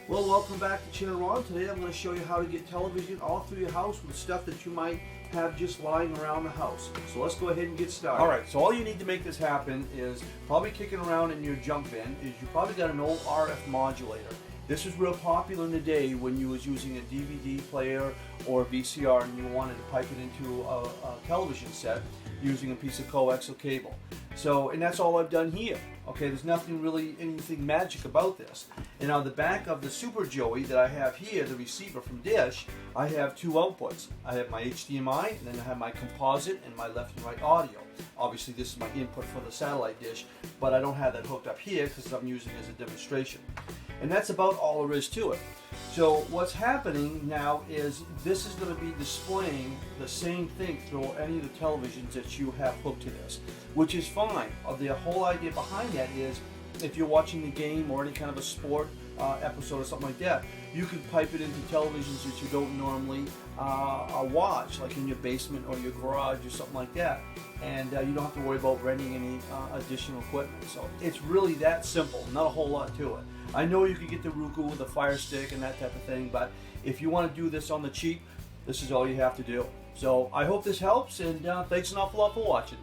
Well, welcome back to Channel Ron. Today I'm going to show you how to get television all through your house with stuff that you might have just lying around the house. So let's go ahead and get started. Alright, so all you need to make this happen is probably kicking around in your junk bin is you probably got an old RF modulator. This was real popular in the day when you was using a DVD player or a VCR and you wanted to pipe it into a television set using a piece of coaxial cable. So, and that's all I've done here. Okay, there's nothing really, anything magic about this. And on the back of the Super Joey that I have here, the receiver from Dish, I have two outputs. I have my HDMI, and then I have my composite and my left and right audio. Obviously this is my input for the satellite dish, but I don't have that hooked up here because I'm using it as a demonstration. And that's about all there is to it. So what's happening now is this is going to be displaying the same thing through any of the televisions that you have hooked to this, which is fine. The whole idea behind that is if you're watching the game or any kind of a sport episode or something like that, you can pipe it into televisions that you don't normally watch, like in your basement or your garage or something like that, and you don't have to worry about renting any additional equipment. So it's really that simple, not a whole lot to it. I know you could get the Roku with a Fire Stick and that type of thing, but if you want to do this on the cheap, this is all you have to do. So I hope this helps, and thanks an awful lot for watching.